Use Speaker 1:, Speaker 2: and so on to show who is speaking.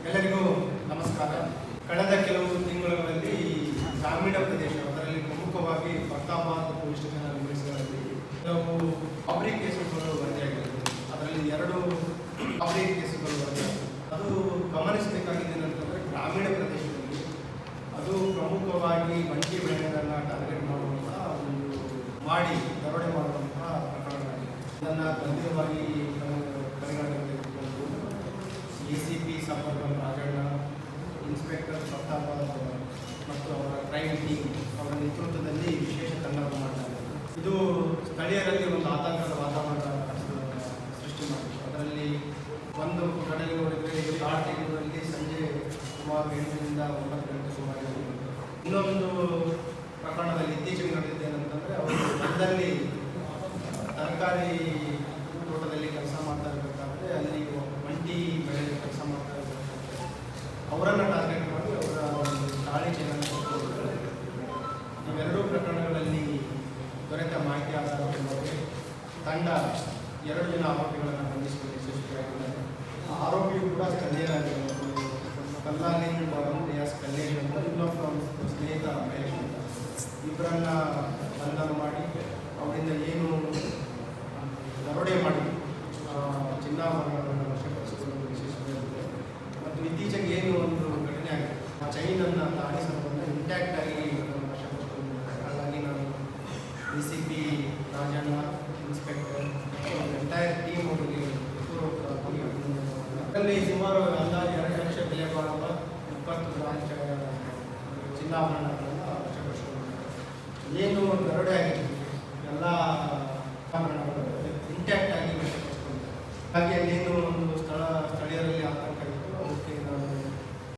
Speaker 1: ಎಲ್ಲರಿಗೂ ನಮಸ್ಕಾರ. ಕಳೆದ ಕೆಲವು ತಿಂಗಳುಗಳಲ್ಲಿ ಗ್ರಾಮೀಣ ಪ್ರದೇಶ, ಅದರಲ್ಲಿ ಪ್ರಮುಖವಾಗಿ ಪ್ರತಾಪಾದ್ ಪೊಲೀಸ್ ಸ್ಟೇಷನ್ ನಿರ್ಮಿಸಿದಲ್ಲಿ ಕೆಲವು ರಾಬರಿ ಕೇಸುಗಳು ವರದಿಯಾಗಿವೆ. ಅದರಲ್ಲಿ 2 ರಾಬರಿ ಕೇಸುಗಳು ವರದಿಯಾಗಿವೆ. ಅದು ಗಮನಿಸಬೇಕಾಗಿದೆ ಅಂತಂದರೆ, ಗ್ರಾಮೀಣ ಪ್ರದೇಶದಲ್ಲಿ ಅದು ಪ್ರಮುಖವಾಗಿ ಬಂಟಿ ಬೆಳೆಗಳನ್ನು ಟಾರ್ಗೆಟ್ ಮಾಡುವಂಥ ಮಾಡಿ ದರೋಡೆ ಮಾಡುವಂತಹ ಪ್ರಕರಣಗಳಾಗಿದೆ. ಇದನ್ನು ಗಂಭೀರವಾಗಿ ಪರಿಗಣನೆಗೆ ತೆಗೆದುಕೊಂಡು ACP ಸಬರ್ಬನ್ ರಾಜಣ್ಣ, ಇನ್ಸ್ಪೆಕ್ಟರ್ ಪ್ರತಾಪಾದ್ ಮತ್ತು ಅವರ ಕ್ರೈಮ್ ಟೀಮ್ ಅವರ ನೇತೃತ್ವದಲ್ಲಿ ವಿಶೇಷ ತಂಡವನ್ನು ಮಾಡ್ತಾರೆ. ಇದು ಸ್ಥಳೀಯರಲ್ಲಿ ಒಂದು ಆತಂಕದ ವಾತಾವರಣ ಸೃಷ್ಟಿ ಮಾಡಿದೆ. ಅದರಲ್ಲಿ ಒಂದು ಕಡೆಗೆ ನೋಡಿದರೆ ಕಾರ್ತಿಕದಲ್ಲಿ ಸಂಜೆ ಸುಮಾರು 8ರಿಂದ 9 ಗಂಟೆ ಸುಮಾರು. ಇನ್ನೊಂದು ಪ್ರಕರಣದಲ್ಲಿ ಇತ್ತೀಚೆಗೆ ನಡೆದಿದ್ದೇನೆಂತಂದರೆ, ಅವರು ಹೊಲದಲ್ಲಿ ತರಕಾರಿ ತೋಟದಲ್ಲಿ ಕೆಲಸ ಮಾಡ್ತಾ ಇರಬೇಕಾದ್ರೆ ಅಲ್ಲಿ ಒಂಟಿ ಬೆಳೆ ಕೆಲಸ ಮಾಡ್ತಾ ಇರಬೇಕಾದ್ರೆ ಅವರನ್ನು ಟಾರ್ಗೆಟ್ ಮಾಡಿ ಅವರ ಒಂದು ಗಾಳಿ ಚೇನನ್ನು ಕೊಟ್ಟಿದ್ದಾರೆ. ಇವೆರಡೂ ಪ್ರಕರಣಗಳಲ್ಲಿ ದೊರೆತ ಮಾಹಿತಿ ಆಧಾರದ ಮೇಲೆ ತಂಡ 2 ಜನ ಆರೋಪಿಗಳನ್ನು ಬಂಧಿಸುವಲ್ಲಿ ಯಶಸ್ವಿಯಾಗಿದ್ದಾರೆ. ಆರೋಪಿಯು ಕೂಡ ಸ್ಥಳೀಯರಾಗಿರುವ ಕಲ್ಲಾಲಿ ರಿಯಾಸ್ ಕಲ್ಲೇಶ್ ಅಂತ, ಇನ್ನೊಬ್ಬ ಸ್ನೇಹಿತ ಮಹೇಶ್ ಅಂತ, ಇಬ್ಬರನ್ನ ಬಂಧನ ಮಾಡಿ ಅವರಿಂದ ಏನು ದರೋಡೆ ಮಾಡಿ ಚಿನ್ನಾಭರಣಗಳನ್ನು ವಶಪಡಿಸಿಕೊಳ್ಳಲು ಯಶಸ್ವಿಯಾಗಿದೆ. ಮತ್ತು ಇತ್ತೀಚೆಗೆ ಏನು ಒಂದು ಘಟನೆ ಆಗಿದೆ, ಆ ಚೈನನ್ನು ತಾಡಿಸೋದನ್ನು ಇಂಟ್ಯಾಕ್ಟ್ ಆಗಿ ವಶಪಡಿಸಿಕೊಂಡಿದ್ದಾರೆ. ಹಾಗಾಗಿ ನಾನು ACP Rajanna, inspector entire team ಅವರಿಗೆ ಅದರಲ್ಲಿ ಸುಮಾರು ಅಂದಾಜು 2 ಲಕ್ಷ ಬೆಲೆ ಬಾಳುವ 20 ಗ್ರಾಂ ಚಿನ್ನಾಭರಣಗಳನ್ನು ವಶಪಡಿಸಿಕೊಂಡಿದ್ದಾರೆ. ಏನು ದರೋಡೆ ಆಗಿದೆ